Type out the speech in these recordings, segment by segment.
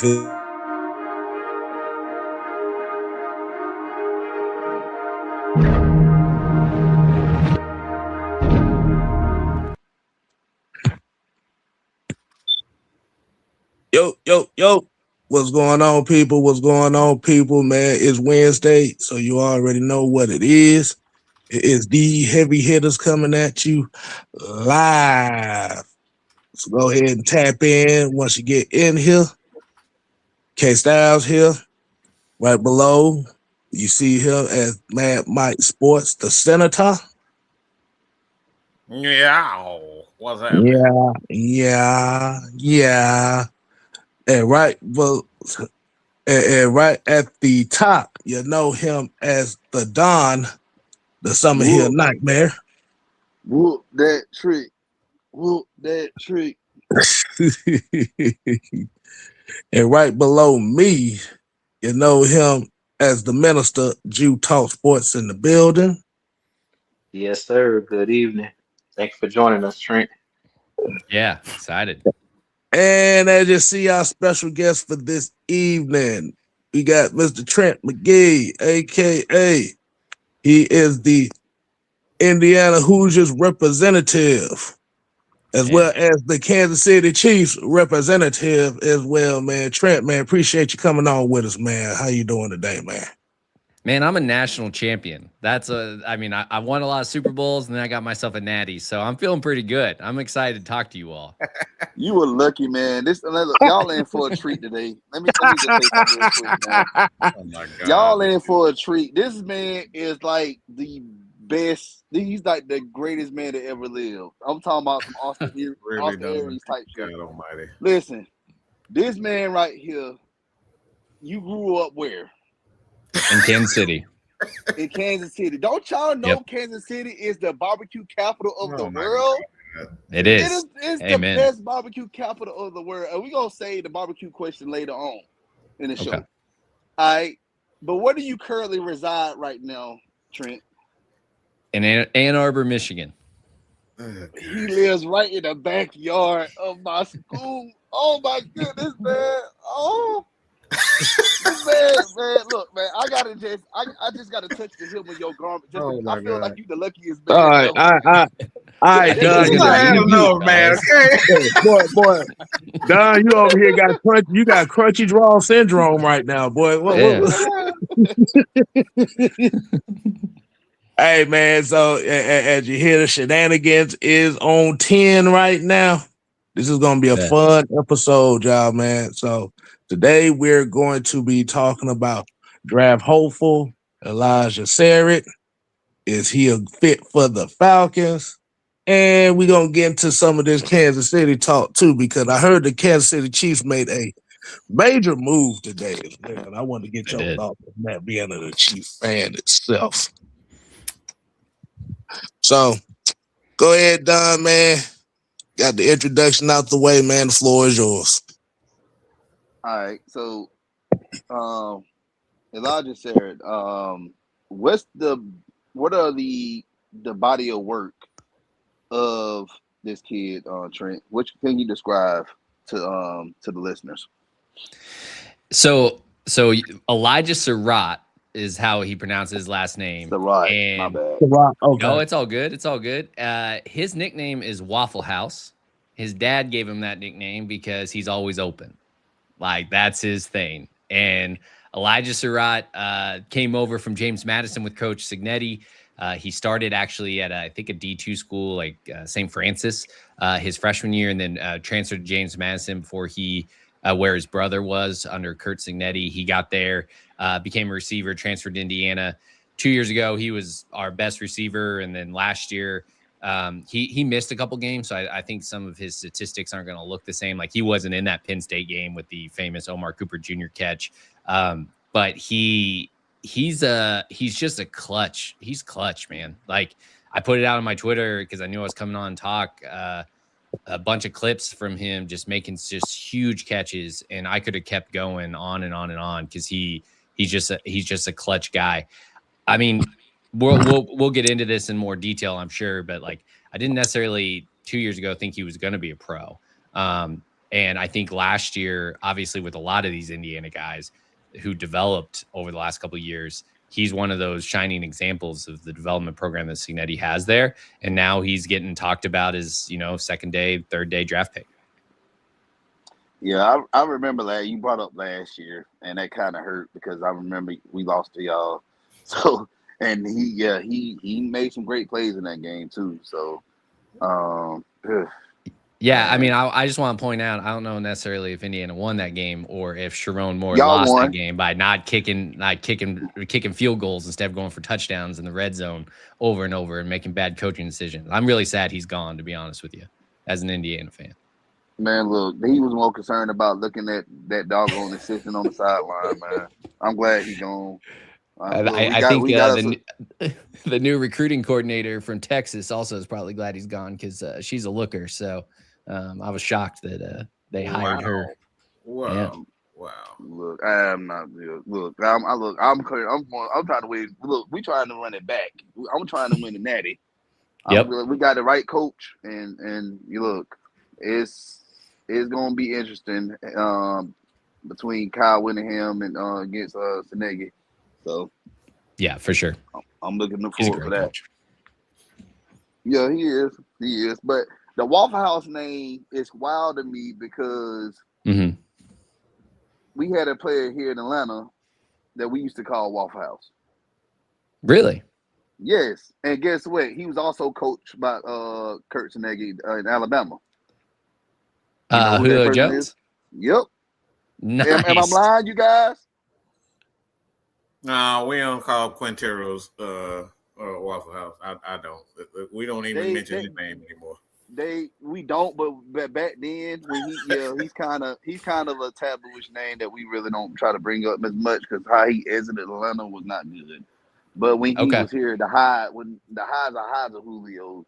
Yo. What's going on, people? What's going on, people, man? It's Wednesday, so you already know what it is. It is the heavy hitters coming at you live. So go ahead and tap in once you get in here. K Styles here. Right below, you see him as Mad Mike Sports, the senator. Yeah. What's happening? Yeah. And right at the top, you know him as the Don, the Summer Hill Nightmare. Whoop that trick. Whoop that trick. And right below me, you know him as the Minister, Jew Talk Sports in the building. Yes, sir. Good evening. Thank you for joining us, Trent. Yeah, excited. And as you see, our special guest for this evening, we got Mr. Trent McGee, a.k.a. he is the Indiana Hoosiers representative, as well as the Kansas City Chiefs representative as well, man. Trent, man, appreciate you coming on with us, man. How you doing today, man? Man, I'm a national champion. I won a lot of Super Bowls, and then I got myself a natty, so I'm feeling pretty good. I'm excited to talk to you all. You were lucky, man. Y'all in for a treat today. Let me just say something real quick, man. Oh my God. Y'all in for a treat. This man is like the best. He's like the greatest man that ever lived. I'm talking about some Austin Aries type shit. God almighty. Listen, this man right here, you grew up where? In Kansas City. In Kansas City. Don't y'all know Kansas City is the barbecue capital of the world? God. It is. It's the best barbecue capital of the world. And we're going to say the barbecue question later on in the show. All right. But where do you currently reside right now, Trent? In Ann Arbor, Michigan. He lives right in the backyard of my school. Oh, my goodness, man. Oh. man, look, man, I just gotta touch the hem of your garment. I feel like you the luckiest man. All right, Don. Man. Okay. boy, Don, you over here got crunchy draw syndrome right now, boy. Hey, man. So as you hear, the shenanigans is on 10 right now. This is gonna be a fun episode, y'all, man. So today we're going to be talking about draft hopeful Elijah Sarrett. Is he a fit for the Falcons? And we're going to get into some of this Kansas City talk too, because I heard the Kansas City Chiefs made a major move today as well. And I wanted to get your thoughts on that, being a Chiefs fan itself. So go ahead, Don, man. Got the introduction out the way, man. The floor is yours. All right, so Elijah Sarrett, what are the body of work of this kid, Trent? Which can you describe to the listeners? So Elijah Sarrett is how he pronounces his last name. Sarrett, my bad. Sarrett, okay. No, it's all good. It's all good. His nickname is Waffle House. His dad gave him that nickname because he's always open. Like, that's his thing. And Elijah Sarrett came over from James Madison with Coach Signetti. He started actually at, I think, a D2 school like St. Francis his freshman year, and then transferred to James Madison before where his brother was under Kurt Signetti. He got there, became a receiver, transferred to Indiana. 2 years ago, he was our best receiver. And then last year, he missed a couple games. So I think some of his statistics aren't going to look the same. Like, he wasn't in that Penn State game with the famous Omar Cooper Jr. catch. But he's just a clutch. He's clutch, man. Like, I put it out on my Twitter because I knew I was coming on and talk. A bunch of clips from him just making just huge catches, and I could have kept going on and on and on because he's just a clutch guy. I mean, we'll get into this in more detail, I'm sure, but like, I didn't necessarily 2 years ago think he was going to be a pro. And And I think last year, obviously, with a lot of these Indiana guys who developed over the last couple of years, he's one of those shining examples of the development program that Cignetti has there. And now he's getting talked about as, second day, third day draft pick. Yeah, I remember you brought up last year, and that kind of hurt because I remember we lost to y'all. So, and he made some great plays in that game too. So, yeah, I mean, I just want to point out, I don't know necessarily if Indiana won that game or if Sharon Moore Y'all lost won that game by not kicking field goals instead of going for touchdowns in the red zone over and over and making bad coaching decisions. I'm really sad he's gone, to be honest with you, as an Indiana fan. Man, look, he was more concerned about looking at that doggone assistant on the sideline, man. I'm glad he's gone. I think the new recruiting coordinator from Texas also is probably glad he's gone because she's a looker. So I was shocked that they hired her. Wow. Yeah. Wow. Look, I'm not. Look, I'm clear. I'm trying to win. Look, we trying to run it back. I'm trying to win the Natty. Yep. We got the right coach, and you look, it's going to be interesting between Kyle Whittingham and against Senegi. So, yeah, for sure. I'm looking He's a forward great for that. coach. Yeah, he is. He is. But the Waffle House name is wild to me because we had a player here in Atlanta that we used to call Waffle House. Really? Yes. And guess what? He was also coached by Kurt Senegi in Alabama. Julio Jones? Yep. Nice. Am I lying, you guys? No, we don't call Quintero's Waffle House. I don't. We don't even mention his name anymore. We don't, but back then when he's kind of a tabooish name that we really don't try to bring up as much because how he exited Atlanta was not good. But when he was here, the highs of Julio,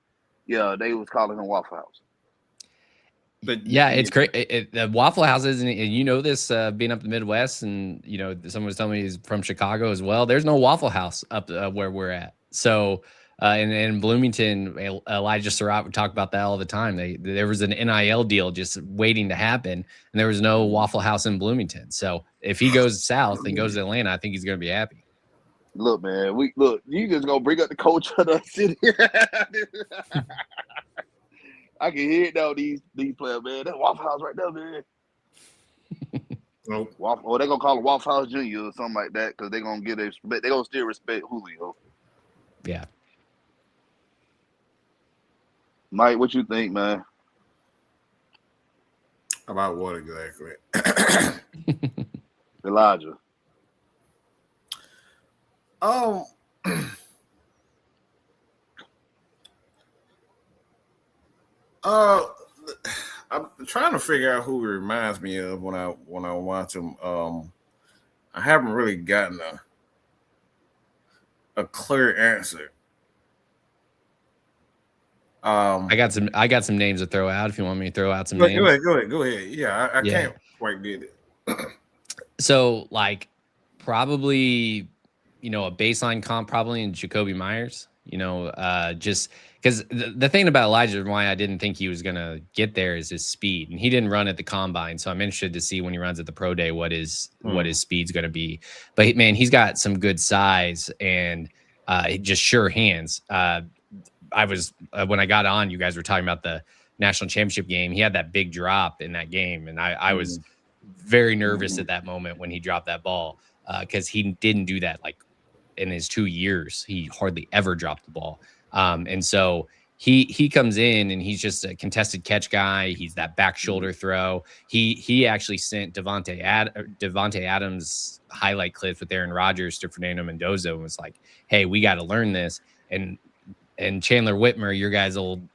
yeah, they was calling him Waffle House. But yeah, it's great. The Waffle Houses, and you know this, being up the Midwest, and someone was telling me he's from Chicago as well. There's no Waffle House up where we're at. So, in Bloomington, Elijah Sarrett would talk about that all the time. There was an NIL deal just waiting to happen, and there was no Waffle House in Bloomington. So, if he goes south and goes to Atlanta, I think he's going to be happy. Look, man, you just gonna bring up the coach of the city. I can hear it now. These players, man. That Waffle House right there, man. Nope. Or they're gonna call it Waffle House Junior or something like that because they're gonna get their respect. They're gonna still respect Julio. Yeah. Mike, what you think, man? About what exactly? Elijah. I'm trying to figure out who he reminds me of when I watch him. I haven't really gotten a clear answer. I got some names to throw out if you want me to throw out some names. Go ahead. Yeah, I can't quite get it. So probably, a baseline comp probably in Jacoby Myers, just because the thing about Elijah and why I didn't think he was going to get there is his speed, and he didn't run at the combine. So I'm interested to see when he runs at the pro day, what his speed's going to be. But man, he's got some good size and just sure hands. When I got on, you guys were talking about the national championship game. He had that big drop in that game. And I was very nervous at that moment when he dropped that ball because he didn't do that in his 2 years. He hardly ever dropped the ball. And so he comes in and he's just a contested catch guy. He's that back shoulder throw. He actually sent Devontae Adams highlight clips with Aaron Rodgers to Fernando Mendoza and was like, hey, we got to learn this. And Chandler Whitmer, your guys' old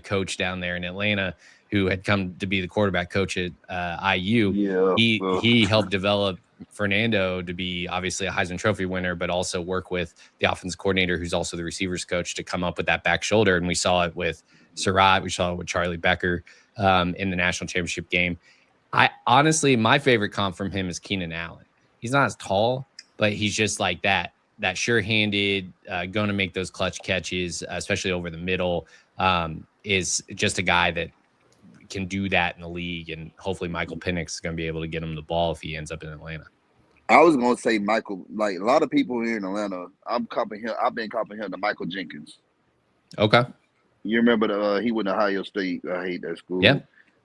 coach down there in Atlanta, who had come to be the quarterback coach at IU, he helped develop Fernando to be obviously a Heisman Trophy winner, but also work with the offensive coordinator, who's also the receivers coach, to come up with that back shoulder. And we saw it with Surratt. We saw it with Charlie Becker in the national championship game. I honestly, my favorite comp from him is Keenan Allen. He's not as tall, but he's just like that sure-handed, going to make those clutch catches, especially over the middle, is just a guy that can do that in the league, and hopefully Michael Penix is going to be able to get him the ball if he ends up in Atlanta. I was gonna say Michael. Like a lot of people here in Atlanta, I've been comparing him to Michael Jenkins. Okay. You remember he went to Ohio State. I hate that school. Yeah.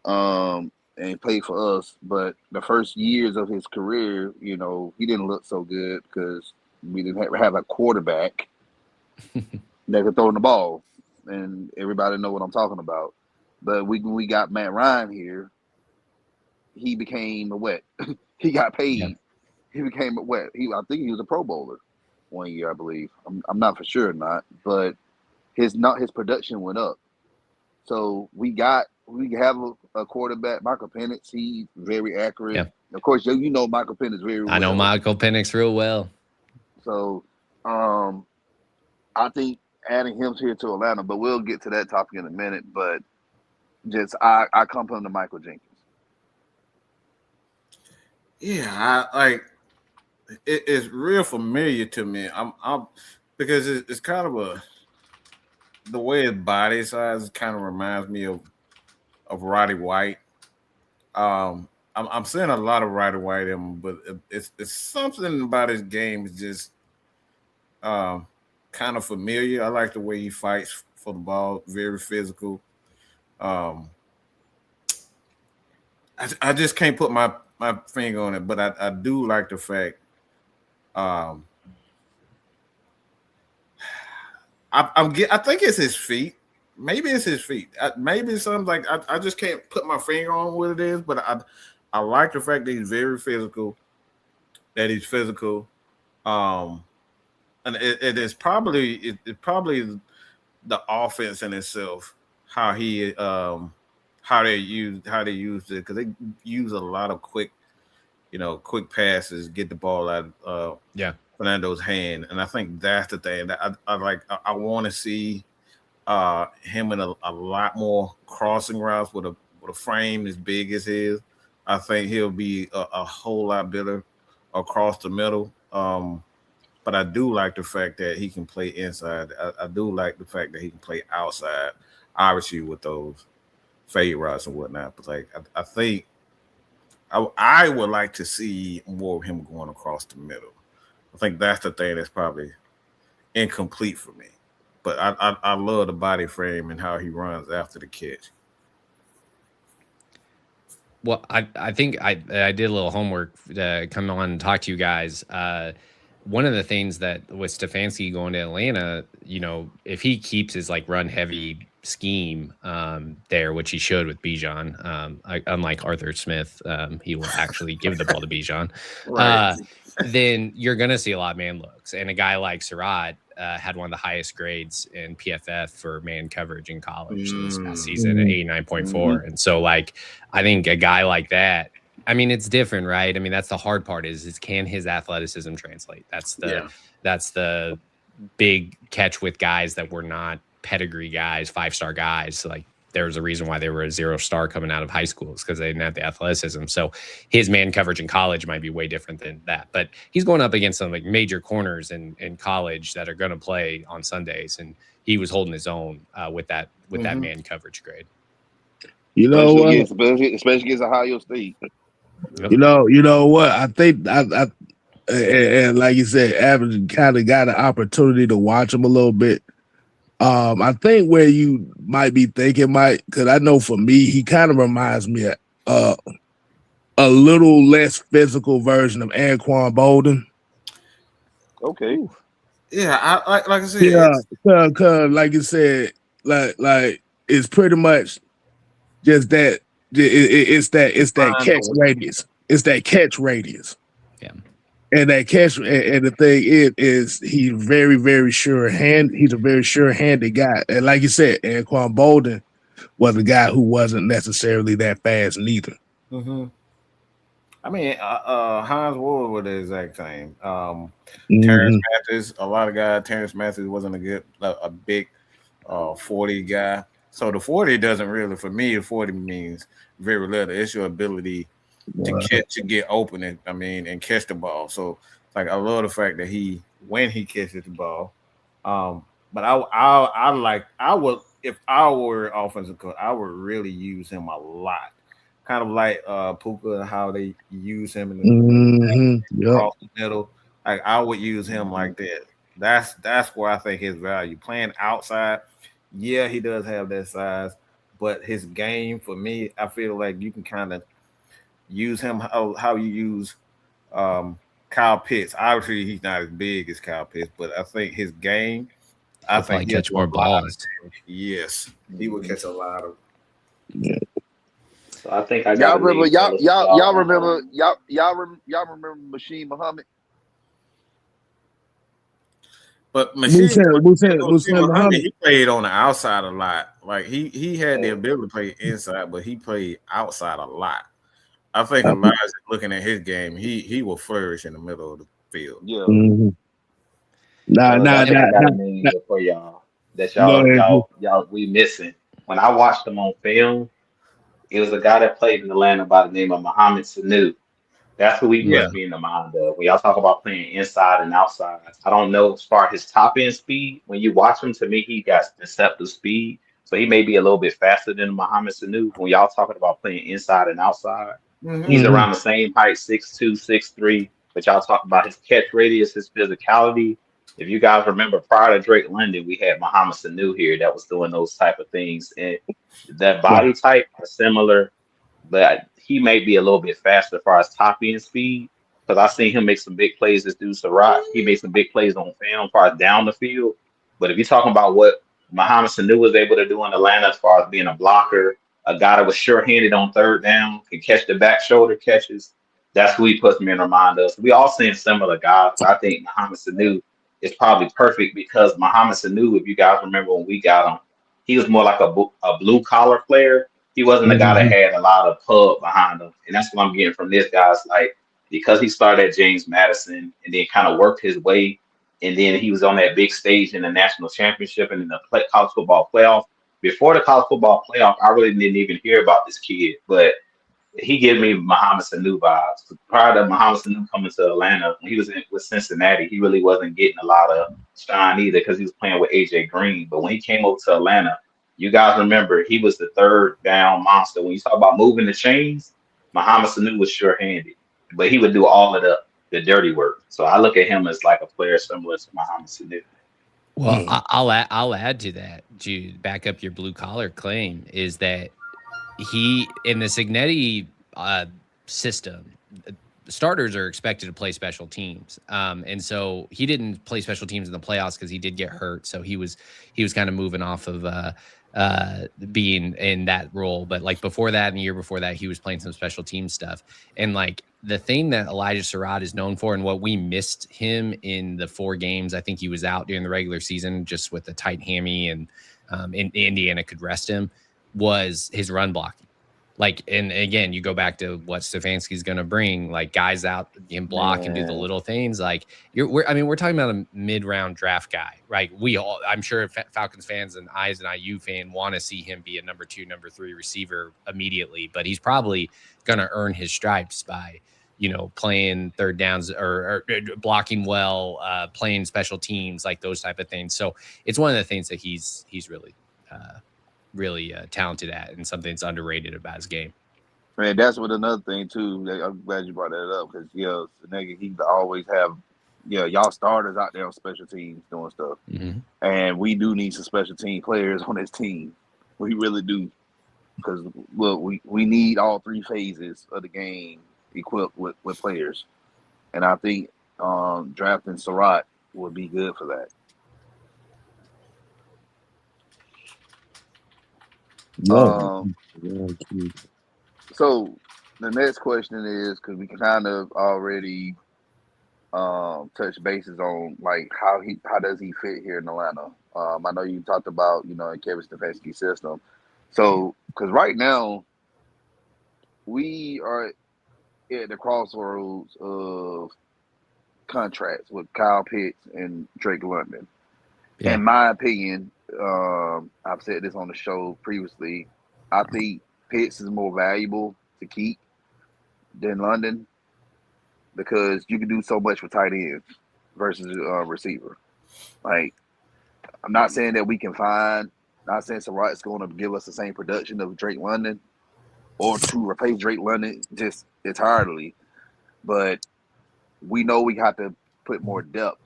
And he played for us, but the first years of his career, he didn't look so good because we didn't have a quarterback that could throw the ball, and everybody know what I'm talking about. But when we got Matt Ryan here, he became a wet. He got paid. Yeah. He became a wet. I think he was a Pro Bowler one year, I believe. I'm not for sure or not, but his production went up. So we have a quarterback, Michael Penix. He's very accurate. Yeah. Of course, you know Michael Penix very well. I know Michael Penix real well. So I think adding him here to Atlanta, but we'll get to that topic in a minute. But just I compare him to Michael Jenkins. Yeah, it's real familiar to me. I'm because it's kind of the way his body size kind of reminds me of Roddy White. I'm seeing a lot of Roddy White in him, but it's something about his game is just kind of familiar. I like the way he fights for the ball, very physical. I just can't put my finger on it, but I do like the fact I think it's his feet. Maybe it's his feet. Maybe it's something like I just can't put my finger on what it is, but I like the fact that he's very physical. That he's physical, and it's probably the offense in itself, how they use it, because they use a lot of quick passes, get the ball out of Fernando's hand, and I think that's the thing that I like. I want to see him in a lot more crossing routes with a frame as big as his. I think he'll be a whole lot better across the middle. But I do like the fact that he can play inside. I do like the fact that he can play outside, obviously with those fade routes and whatnot. But I think I would like to see more of him going across the middle. I think that's the thing that's probably incomplete for me. But I love the body frame and how he runs after the catch. Well, I think I did a little homework to come on and talk to you guys. One of the things that with Stefanski going to Atlanta, if he keeps his run heavy scheme there, which he should with Bijan, unlike Arthur Smith, he will actually give the ball to Bijan. Right. Then you're going to see a lot of man looks. And a guy like Sarrett had one of the highest grades in PFF for man coverage in college this past season at 89.4. And so I think a guy like that, I mean, it's different, right? I mean, that's the hard part is can his athleticism translate? That's the big catch with guys that were not pedigree guys, 5-star guys. So there's a reason why they were a 0-star coming out of high school, is because they didn't have the athleticism. So his man coverage in college might be way different than that. But he's going up against some major corners in college that are going to play on Sundays, and he was holding his own with that man coverage grade. Especially against Ohio State. Yep. You know what? I think and like you said, Average kind of got an opportunity to watch him a little bit. I think where you might be thinking, Mike, because I know for me, he kind of reminds me of a little less physical version of Anquan Bolden. Okay. Yeah, like I said, cause like you said, like it's pretty much just that. It's that catch radius. It's that catch radius. Yeah. And that catch, and the thing is he's very, very he's a very sure-handed guy. And like you said, Anquan Bolden was a guy who wasn't necessarily that fast neither. Mm-hmm. I mean, Hines Ward was the exact same. Terrence Mathis, a lot of guys. Terrence Mathis wasn't a big 40 guy. So the 40 doesn't really, for me, the 40 means very little. It's your ability to catch, to get open, and catch the ball. So I love the fact that when he catches the ball. But I if I were offensive coach, I would really use him a lot. Kind of like Puka, how they use him in Yep. across the middle. Like I would use him like that. That's where I think his value. Playing outside, yeah, he does have that size, but his game for me, I feel like you can kind of use him how you use um, Kyle Pitts. Obviously, he's not as big as Kyle Pitts, but I think his game, I He'll think probably he'll catch do a more lot of balls. damage. Yes, he would catch a lot of. So I think I Y'all got a remember name for y'all remember y'all remember Machine Muhammad? But Machine Muhammad. he played on the outside a lot. Like he had the ability to play inside, but he played outside a lot. I think Elijah, looking at his game, he will flourish in the middle of the field. Yeah. Mm-hmm. I got a name for y'all that y'all we missing. When I watched him on film, it was a guy that played in Atlanta by the name of Muhammad Sanu. That's who he puts me in the mind of. When y'all talk about playing inside and outside, I don't know as far as his top end speed. When you watch him, to me, he got deceptive speed. So he may be a little bit faster than Muhammad Sanu. When y'all talking about playing inside and outside, he's around the same height, 6'2", 6'3". But y'all talk about his catch radius, his physicality. If you guys remember, prior to Drake London, we had Muhammad Sanu here that was doing those type of things. And that body type are similar, but he may be a little bit faster as far as top end speed. Because I seen him make some big plays. This dude Sarrett, he made some big plays on film as far as down the field. But if you're talking about what Muhammad Sanu was able to do in Atlanta as far as being a blocker, a guy that was sure-handed on third down, can catch the back shoulder catches, that's who he puts me in mind of. So we all seeing similar guys. But I think Muhammad Sanu is probably perfect because Muhammad Sanu, if you guys remember when we got him, he was more like a blue collar player. He wasn't a guy that had a lot of pub behind him. And that's what I'm getting from this guy's like, because he started at James Madison and then kind of worked his way. And then he was on that big stage in the national championship and in the college football playoff. Before the college football playoff, I really didn't even hear about this kid, but he gave me Muhammad Sanu vibes. Prior to Muhammad Sanu coming to Atlanta, when he was with Cincinnati, he really wasn't getting a lot of shine either because he was playing with AJ Green. But when he came over to Atlanta, you guys remember he was the third down monster. When you talk about moving the chains, Muhammad Sanu was sure-handed, but he would do all of the dirty work. So I look at him as like a player similar to Muhammad Sanu. Well, I'll add to that to back up your blue collar claim is that he in the Cignetti system, starters are expected to play special teams, and so he didn't play special teams in the playoffs because he did get hurt. So he was kind of moving off of being in that role. But like before that and the year before that, he was playing some special team stuff. And like the thing that Elijah Sarrett is known for and what we missed him in the 4 games, I think he was out during the regular season just with a tight hammy and Indiana could rest him, was his run blocking. Like, and again, you go back to what Stefanski's going to bring, like guys out and block and do the little things. Like we're talking about a mid-round draft guy, right? I'm sure Falcons fans and I as an IU fan want to see him be a number 2, number 3 receiver immediately, but he's probably going to earn his stripes by, playing third downs or blocking well, playing special teams, like those type of things. So it's one of the things that he's really talented at and something that's underrated about his game. Man, that's what another thing too. I'm glad you brought that up because he always have y'all starters out there on special teams doing stuff, and we do need some special team players on this team. We really do because we need all 3 phases of the game equipped with players, and I think drafting Sarrett would be good for that. So the next question is, because we kind of already touch bases on like how does he fit here in Atlanta. I know you talked about in Kevin Stefanski's system. So because right now we are at the crossroads of contracts with Kyle Pitts and Drake London. Yeah. In my opinion, I've said this on the show previously, I think Pitts is more valuable to keep than London because you can do so much with tight ends versus receiver. Like, I'm not saying that we can find Not saying Sarratt's going to give us the same production of Drake London or to replace Drake London just entirely, but we know we have to put more depth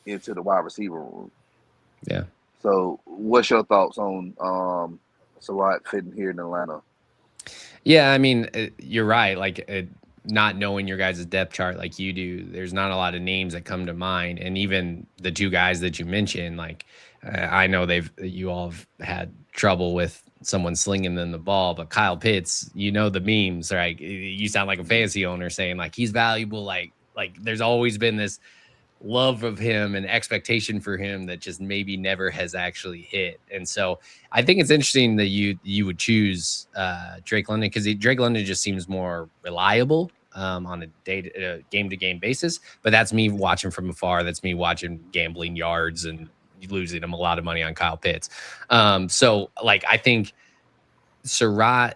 into the wide receiver room. Yeah. So, what's your thoughts on Sarratt fitting here in Atlanta? Yeah, I mean, you're right. Like, not knowing your guys' depth chart like you do, there's not a lot of names that come to mind. And even the two guys that you mentioned, like, I know you all have had trouble with someone slinging them the ball, but Kyle Pitts, you know the memes, right? You sound like a fantasy owner saying like he's valuable. Like there's always been this love of him and expectation for him that just maybe never has actually hit. And so I think it's interesting that you would choose Drake London, because Drake London just seems more reliable on a game-to-game basis. But that's me watching from afar. That's me watching gambling yards and losing him a lot of money on Kyle Pitts. So like I think Sarratt,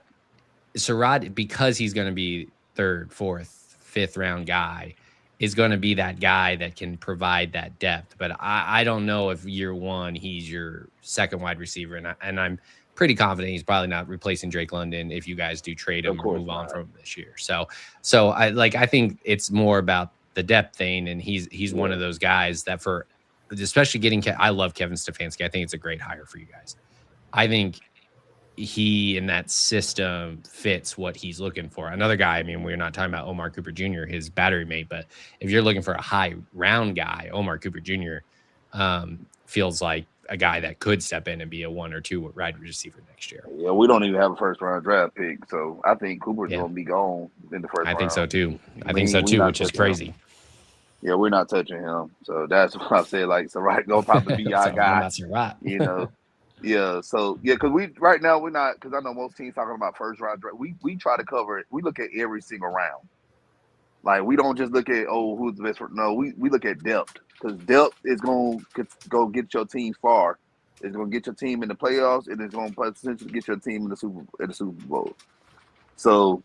because he's going to be third, fourth, fifth round guy, is going to be that guy that can provide that depth. But I don't know if year one he's your second wide receiver, and I'm pretty confident he's probably not replacing Drake London if you guys do trade him or move on from him this year. So I think it's more about the depth thing, and he's one of those guys that especially getting I love Kevin Stefanski. I think it's a great hire for you guys. I think he in that system fits what he's looking for. Another guy, I mean, we're not talking about Omar Cooper Jr., his battery mate, but if you're looking for a high round guy, Omar Cooper Jr. Feels like a guy that could step in and be a 1 or 2 wide receiver next year. Yeah, we don't even have a first round draft pick, so I think Cooper's going to be gone in the first round. I think so too. Which is crazy. Yeah, we're not touching him. So that's what I said. Like, Sarratt going to probably be our guy. You know. Yeah, so because right now we're not, because I know most teams talking about first round draft. We try to cover it. We look at every single round. Like, we don't just look at who's the best. No, we look at depth, because depth is going to go get your team far. It's going to get your team in the playoffs, and it's going to potentially get your team in the Super Bowl. So,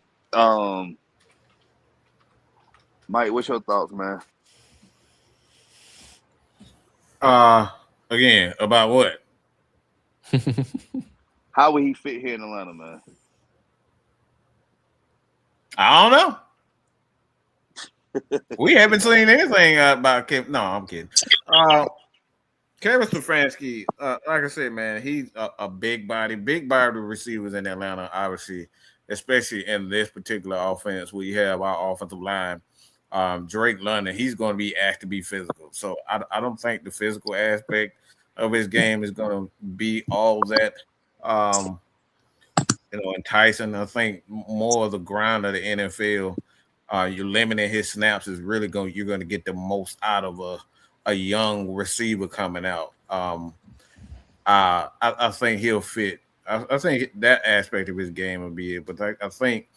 Mike, what's your thoughts, man? Again, about what? How would he fit here in Atlanta, man? I don't know. We haven't seen anything about Kevin. No, I'm kidding. Kevin Stefanski, like I said, man, he's a big body receivers in Atlanta, obviously, especially in this particular offense where you have our offensive line. Drake London, he's going to be asked to be physical. So I don't think the physical aspect of his game is going to be all that, enticing. I think more of the grind of the NFL, you're limiting his snaps is really you're going to get the most out of a young receiver coming out. I think he'll fit. I think that aspect of his game will be it. But I think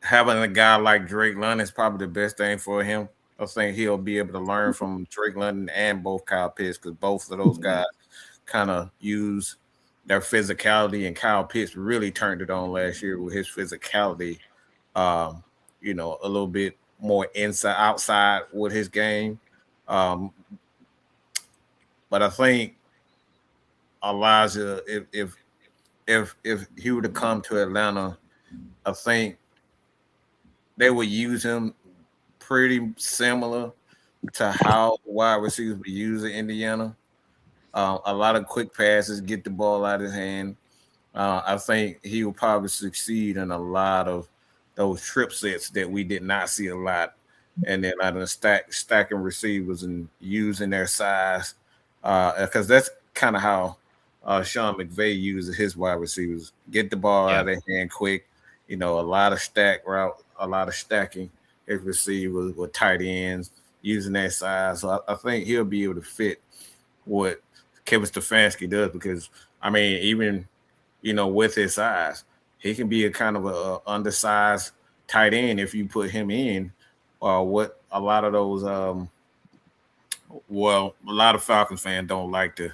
having a guy like Drake London is probably the best thing for him. I think he'll be able to learn from Drake London and both Kyle Pitts, because both of those guys kind of use their physicality, and Kyle Pitts really turned it on last year with his physicality, a little bit more outside with his game. But I think Elijah, if he were to come to Atlanta, I think they would use him pretty similar to how wide receivers were used in Indiana. A lot of quick passes, get the ball out of his hand. I think he will probably succeed in a lot of those trip sets that we did not see a lot, and then a lot of stacking receivers and using their size, because that's kind of how Sean McVay uses his wide receivers. Get the ball out of their hand quick. A lot of stack route, a lot of stacking his receivers with tight ends, using that size. So I think he'll be able to fit what Kevin Stefanski does, because, I mean, even, with his size, he can be a kind of a undersized tight end if you put him in, what a lot of those, a lot of Falcons fans don't like the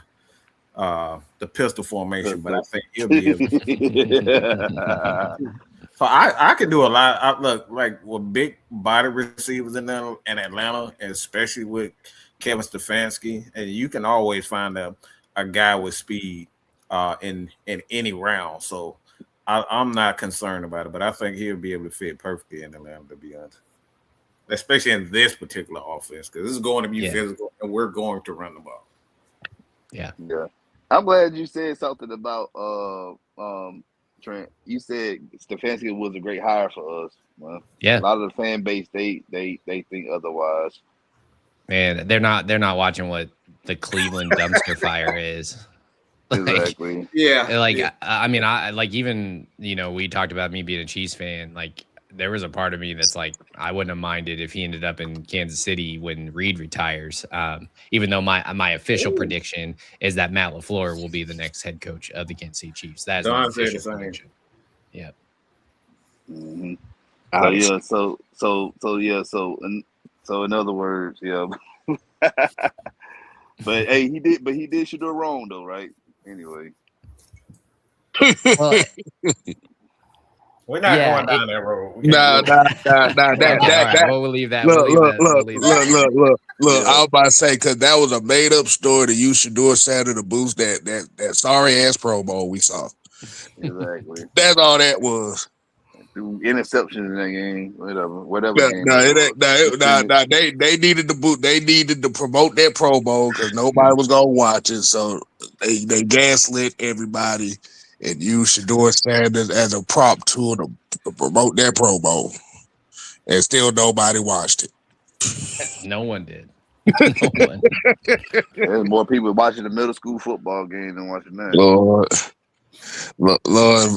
pistol formation, but I think he'll be able to. So I can do a lot. Look, like with big body receivers in Atlanta, and especially with Kevin Stefanski, and you can always find a a guy with speed in any round. So I'm not concerned about it, but I think he'll be able to fit perfectly in Atlanta, to be honest. Especially in this particular offense, because this is going to be physical, and we're going to run the ball. Yeah. I'm glad you said something about Trent. You said Stefanski was a great hire for us. Well, yeah. A lot of the fan base they think otherwise. Man, they're not watching what the Cleveland dumpster fire is. Exactly. I mean, I like, even, we talked about me being a Chiefs fan. Like, there was a part of me that's like, I wouldn't have minded if he ended up in Kansas City when Reed retires. Even though my official prediction is that Matt LaFleur will be the next head coach of the Kansas City Chiefs. That is my official prediction. Yeah. Mm-hmm. So in other words, yeah. But hey, he did shoot her wrong though, right? Anyway. Well, we're not going down that road. Nah. We'll leave that. Look. Yeah. I was about to say, because that was a made up story that you should do a Saturday to boost that sorry ass promo we saw. Exactly. That's all that was. Interceptions in that game, whatever. They needed to boot. They needed to promote that Pro Bowl because nobody was gonna watch it. So they gaslit everybody and used Shedeur Sanders as a prop tool to promote that Pro Bowl, and still nobody watched it. No one did. No one. There's more people watching the middle school football game than watching that. Lord,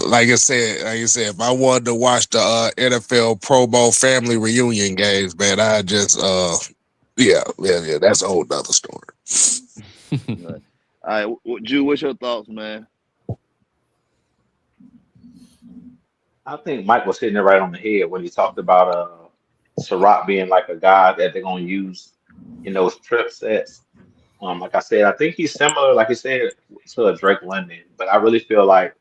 like I said, if I wanted to watch the NFL Pro Bowl family reunion games, man, I just that's a whole nother story. All right, Drew, what's your thoughts, man? I think Mike was hitting it right on the head when he talked about Sarrett being like a guy that they're going to use in those trip sets. Like I said, I think he's similar, like you said, to a Drake London. But I really feel like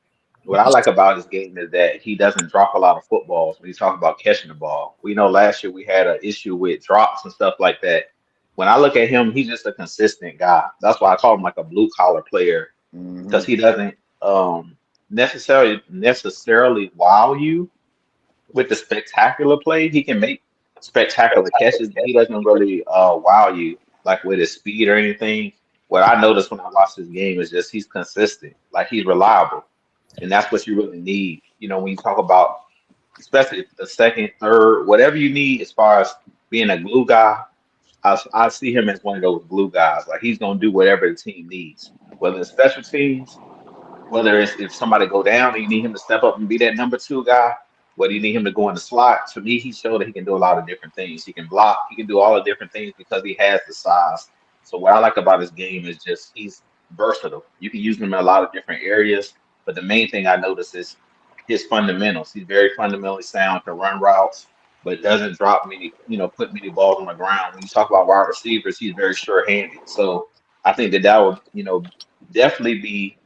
what I like about his game is that he doesn't drop a lot of footballs when you talk about catching the ball. We know last year we had an issue with drops and stuff like that. When I look at him, he's just a consistent guy. That's why I call him like a blue collar player, because he doesn't necessarily wow you with the spectacular play. He can make spectacular catches, but he doesn't really wow you like with his speed or anything. What I noticed when I watched this game is just he's consistent, like he's reliable, and that's what you really need. When you talk about, especially the second, third, whatever you need as far as being a glue guy, I see him as one of those glue guys. Like he's gonna do whatever the team needs, whether it's special teams, whether it's if somebody go down and you need him to step up and be that number 2 guy, whether you need him to go in the slot. To me, he showed that he can do a lot of different things. He can block, he can do all the different things because he has the size. So what I like about his game is just he's versatile. You can use him in a lot of different areas, but the main thing I notice is his fundamentals. He's very fundamentally sound, can run routes, but doesn't drop many, put many balls on the ground. When you talk about wide receivers, he's very sure-handed. So I think that would, definitely be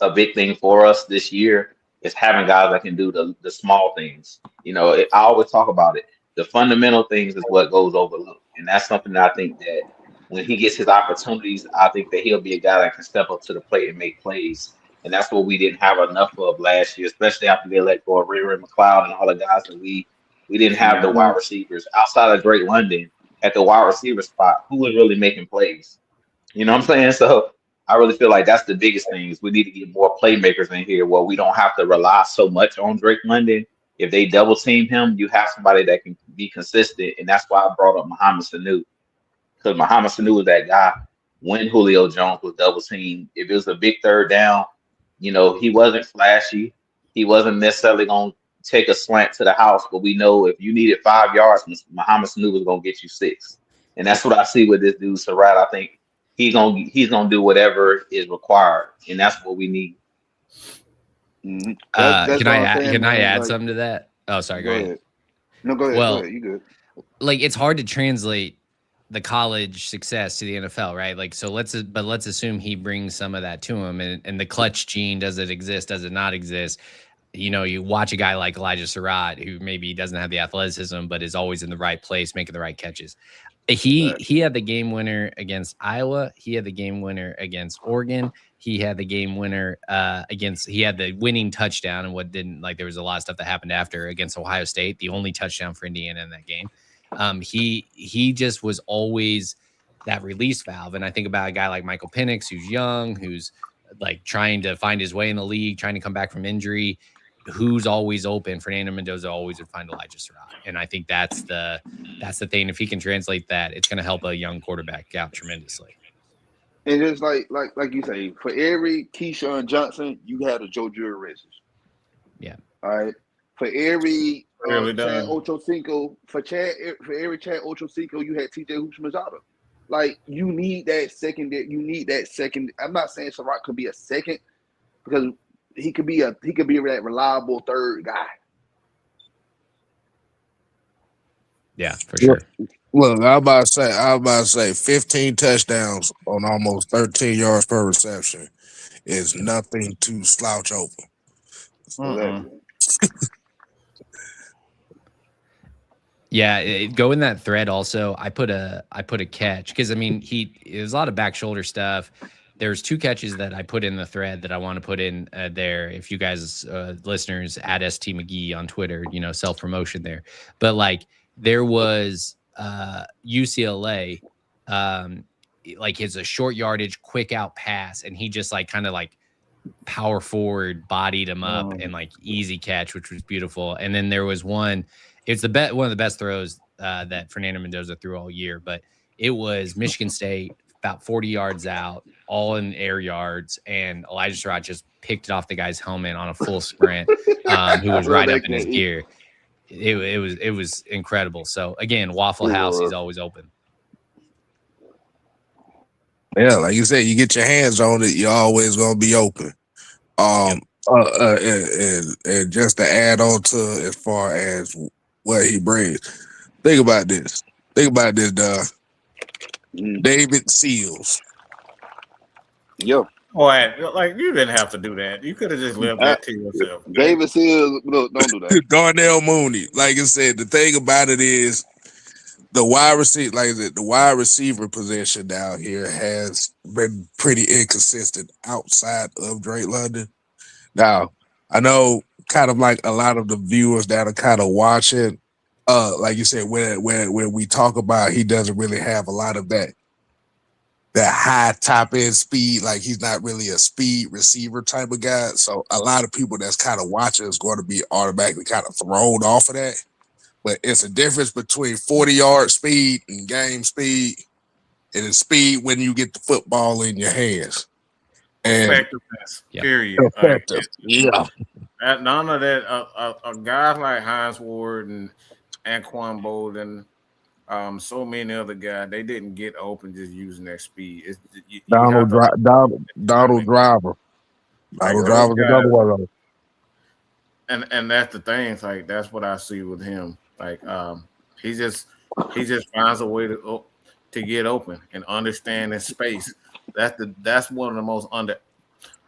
a big thing for us this year, is having guys that can do the small things. I always talk about it. The fundamental things is what goes overlooked. And that's something that I think that when he gets his opportunities, I think that he'll be a guy that can step up to the plate and make plays. And that's what we didn't have enough of last year, especially after they let go of Ray McLeod and all the guys that we didn't have the wide receivers outside of Drake London at the wide receiver spot. Who was really making plays? You know what I'm saying? So I really feel like that's the biggest thing is we need to get more playmakers in here where we don't have to rely so much on Drake London. If they double team him, you have somebody that can be consistent. And that's why I brought up Mohamed Sanu. Because Mohamed Sanu was that guy when Julio Jones was double teamed. If it was a big third down, he wasn't flashy. He wasn't necessarily going to take a slant to the house. But we know if you needed 5 yards, Mohamed Sanu was going to get you 6. And that's what I see with this dude, Sarrett. I think he's gonna do whatever is required, and that's what we need. Can I add something to that? Oh, sorry. Go ahead. No, go ahead. Well, go ahead. You good? Like it's hard to translate the college success to the NFL, right? Like, so let's assume he brings some of that to him, and the clutch gene, does it exist? Does it not exist? you watch a guy like Elijah Sarrett, who maybe doesn't have the athleticism, but is always in the right place, making the right catches. He had the game winner against Iowa. He had the game winner against Oregon. He had the game winner he had the winning touchdown, and there was a lot of stuff that happened after against Ohio State, the only touchdown for Indiana in that game. He just was always that release valve. And I think about a guy like Michael Penix, who's young, who's like trying to find his way in the league, trying to come back from injury, who's always open. Fernando Mendoza always would find Elijah Sarrett. And I think that's the thing. If he can translate that, it's going to help a young quarterback out tremendously. And just like you say, for every Keyshawn Johnson, you had a Joe Jurez. Yeah. All right. For every Really Chad Ochocinco, for every Chad Ochocinco, you had TJ Houshmandzadeh. Like, you need that second. I'm not saying Sarrett could be a second, because he could be that reliable third guy. Yeah, for sure. Look, I was about to say 15 touchdowns on almost 13 yards per reception is nothing to slouch over. Yeah, go in that thread also. I put a catch, because I mean, it was a lot of back shoulder stuff. There's 2 catches that I put in the thread that I want to put in there. If you guys listeners add ST McGee on Twitter, self promotion there. But like, there was UCLA, like, it's a short yardage, quick out pass, and he just like kind of like power forward bodied him up and like easy catch, which was beautiful. And then there was one. It's one of the best throws that Fernando Mendoza threw all year, but it was Michigan State about 40 yards out, all in air yards, and Elijah Sarrett just picked it off the guy's helmet on a full sprint, who was right up in his gear. It was incredible. So again, Waffle House, he's always open. Yeah, like you said, you get your hands on it, you're always gonna be open. And just to add on to as far as what he brings, think about this, David Seals. Yo. Boy, like, you didn't have to do that. You could have just left that to yourself. David Seals, don't do that. Darnell Mooney. Like I said, the thing about it is the wide receiver, the wide receiver position down here has been pretty inconsistent outside of Drake London. Now, I know kind of like a lot of the viewers that are kind of watching, like you said, when we talk about, he doesn't really have a lot of that high top end speed. Like, he's not really a speed receiver type of guy. So a lot of people that's kind of watching is going to be automatically kind of thrown off of that. But it's a difference between 40-yard speed and game speed, and the speed when you get the football in your hands. And effectiveness, period. Effective. Yeah. None of that. A guys like Hines Ward and Anquan Bolden, so many other guys, they didn't get open just using their speed. Donald Driver. Donald Driver's another one of them. And that's the thing. It's like, that's what I see with him. Like, he just finds a way to get open and understand his space. That's one of the most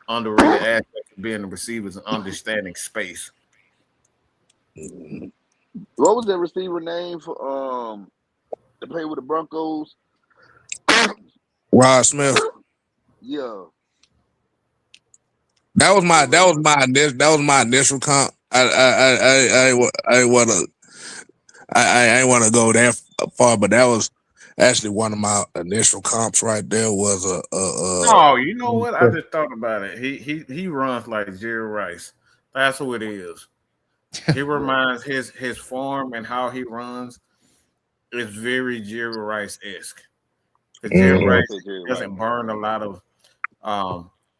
underrated aspects of being a receiver, is understanding space. What was that receiver name for to play with the Broncos? Rod Smith. Yeah. That was my initial comp. I ain't want to go that far, but that was actually one of my initial comps right there. Was oh, you know what? I just thought about it. He runs like Jerry Rice. That's who it is. He reminds his form and how he runs is very Jerry Rice-esque. Jerry Rice doesn't burn a lot of.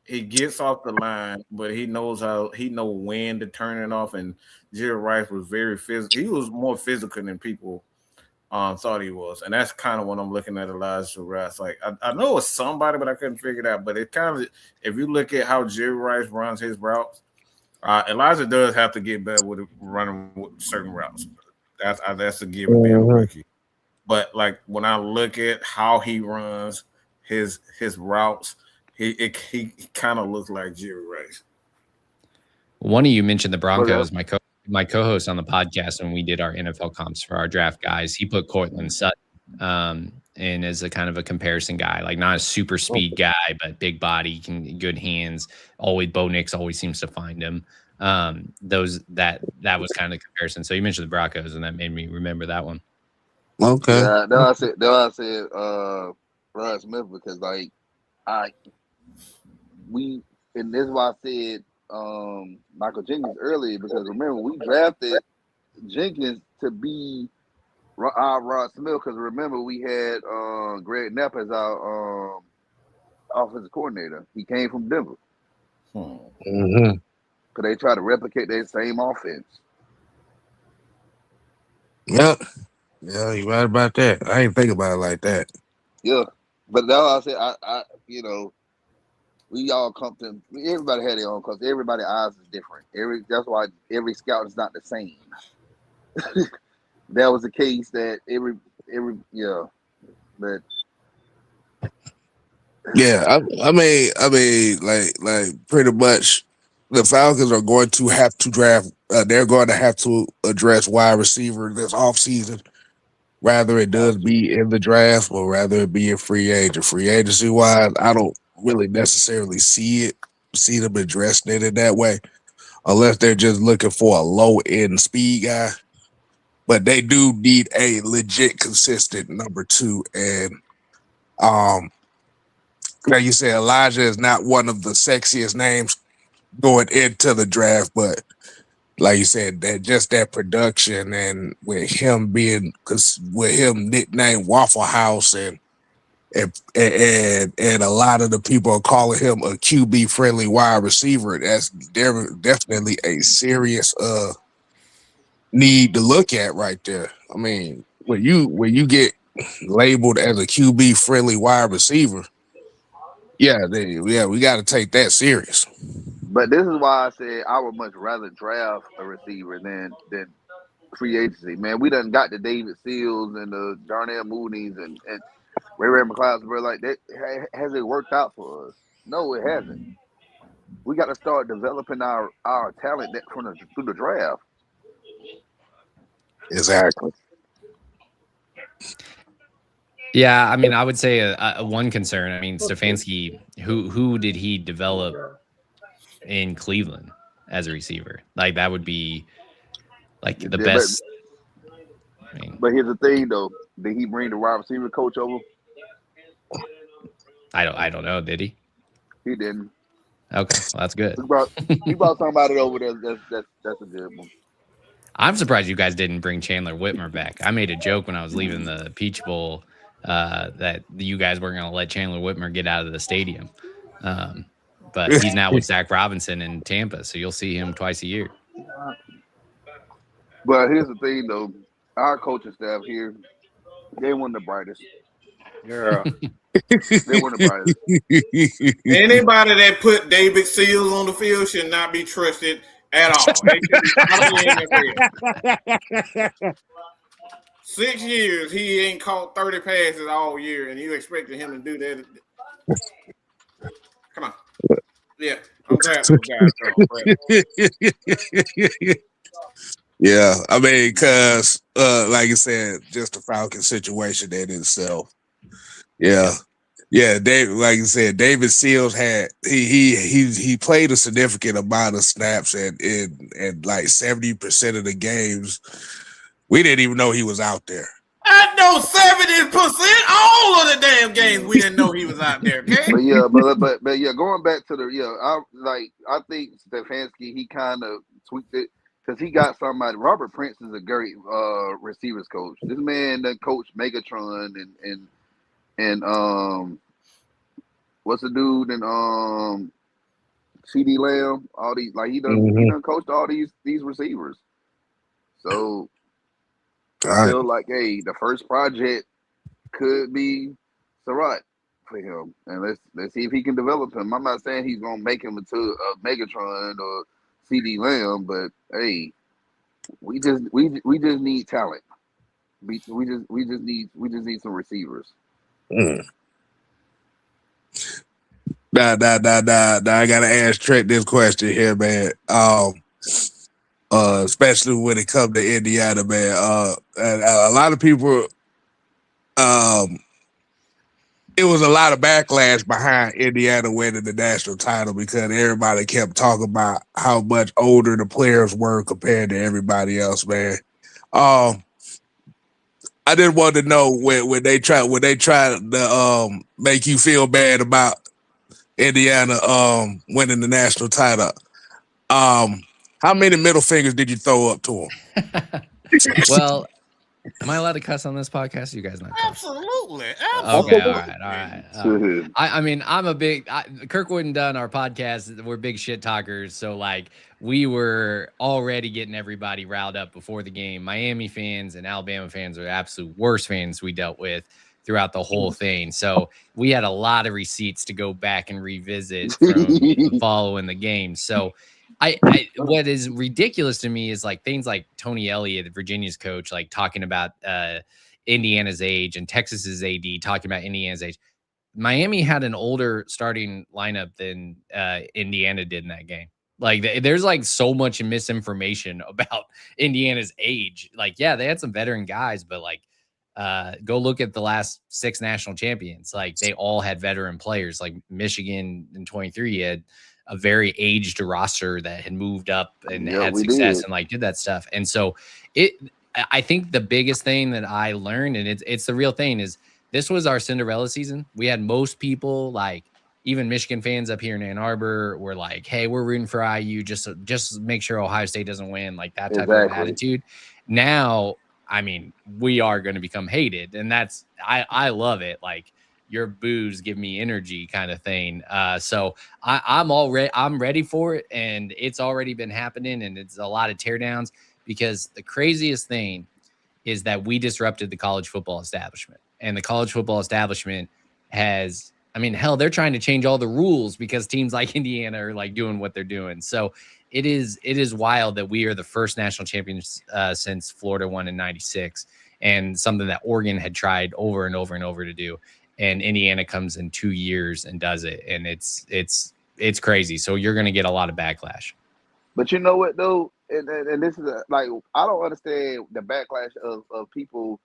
He gets off the line, but he knows when to turn it off. And Jerry Rice was very physical. He was more physical than people thought he was, and that's kind of what I'm looking at Elijah Sarrett. Like, I know it's somebody, but I couldn't figure it out. But it kind of, if you look at how Jerry Rice runs his routes, Elijah does have to get better with running with certain routes. That's a given being a rookie. But like, when I look at how he runs his routes, he kind of looks like Jerry Rice. One of you mentioned the Broncos. My co-host on the podcast when we did our NFL comps for our draft guys, he put Cortland Sutton and as a kind of a comparison guy, like not a super speed guy, but big body, good hands. Always Bo Nix always seems to find him. That was kind of the comparison. So you mentioned the Broncos, and that made me remember that one. Okay. Yeah, I said Ryan Smith because and this is why I said Michael Jenkins earlier, because remember we drafted Jenkins to be our Rod Smith, because remember we had Greg Knapp as our offensive coordinator. He came from Denver. Mm-hmm. Because they try to replicate their same offense. Yep. Yeah, you're right about that. I ain't think about it like that. Yeah. But now I said, I we all come to, everybody had their own, because everybody's eyes is different. That's why every scout is not the same. That was the case that but yeah, I mean, like pretty much, the Falcons are going to have to draft. They're going to have to address wide receiver this offseason, rather it does be in the draft or rather it be a free agent. Free agency wise, I don't really necessarily see them addressing it in that way, unless they're just looking for a low end speed guy. But they do need a legit consistent number 2. And like you said, Elijah is not one of the sexiest names going into the draft, but like you said, that production, and with him nicknamed Waffle House, and a lot of the people are calling him a QB friendly wide receiver. That's definitely a serious need to look at right there. I mean, when you get labeled as a QB friendly wide receiver, we got to take that serious. But this is why I said I would much rather draft a receiver than free agency. Man, we done got the David Seals and the Darnell Moody's and Ray McLeod, bro. Like that, has it worked out for us? No, it hasn't. We got to start developing our talent through the draft. Exactly. Yeah, I mean, I would say a one concern. I mean, Stefanski, who did he develop in Cleveland as a receiver? Like that would be like the best. But here's the thing, though: did he bring the wide receiver coach over? I don't know. Did he? He didn't. Okay, well, that's good. He brought somebody over there. That's a good one. I'm surprised you guys didn't bring Chandler Whitmer back. I made a joke when I was leaving the Peach Bowl that you guys weren't going to let Chandler Whitmer get out of the stadium. But he's now with Zach Robinson in Tampa, so you'll see him twice a year. But here's the thing, though. Our coaching staff here, they weren't the brightest. Girl. They weren't the brightest. Anybody that put David Seals on the field should not be trusted at all. 6 years, he ain't caught 30 passes all year, and you expected him to do that. Come on. Yeah. I'm glad. Yeah, I mean, because like I said, just the Falcon situation in itself. Yeah. Dave, like you said, David Seals had he played a significant amount of snaps, and like 70% of the games, we didn't even know he was out there. I know 70%. All of the damn games we didn't know he was out there. Okay. But yeah, going back to I think Stefanski, he kind of tweaked it because he got somebody. Robert Prince is a great receivers coach. This man that coached Megatron and what's the dude and CD Lamb, all these, like he done coached all these receivers. So I feel like, hey, the first project could be Sarrett for him, and let's see if he can develop him. I'm not saying he's gonna make him into a Megatron or CD Lamb, but hey, we just need talent. We just need some receivers. Nah. I gotta ask Trent this question here, man. Especially when it comes to Indiana, man. And a lot of people, it was a lot of backlash behind Indiana winning the national title because everybody kept talking about how much older the players were compared to everybody else, man. I didn't want to know when they tried to make you feel bad about Indiana winning the national title. How many middle fingers did you throw up to them? Well, am I allowed to cuss on this podcast? You guys not? Absolutely. Okay, all right. I mean, I'm a big Kirkwood and Dunn, our podcast. We're big shit talkers, so like we were already getting everybody riled up before the game. Miami fans and Alabama fans are the absolute worst fans we dealt with throughout the whole thing. So we had a lot of receipts to go back and revisit from following the game. So what is ridiculous to me is like things like Tony Elliott, Virginia's coach, like talking about Indiana's age and Texas's AD talking about Indiana's age. Miami had an older starting lineup than Indiana did in that game. Like there's like so much misinformation about Indiana's age. Like, yeah, they had some veteran guys, but like go look at the last 6 national champions. Like they all had veteran players. Like Michigan in 23 had a very aged roster that had moved up and had success and like did that stuff. And so I think the biggest thing that I learned, and it's the real thing, is this was our Cinderella season. We had most people, like even Michigan fans up here in Ann Arbor, were like, hey, we're rooting for IU just make sure Ohio State doesn't win, like that type of attitude. Now, I mean, we are going to become hated, and that's I love it. Like your boos give me energy kind of thing. So I'm ready for it, and it's already been happening, and it's a lot of teardowns because the craziest thing is that we disrupted the college football establishment, and the college football establishment has, I mean, hell, they're trying to change all the rules because teams like Indiana are like doing what they're doing. So it is wild that we are the first national champions since Florida won in '96, and something that Oregon had tried over and over and over to do. And Indiana comes in 2 years and does it. And it's crazy. So you're going to get a lot of backlash. But you know what, though? And this is like, I don't understand the backlash of people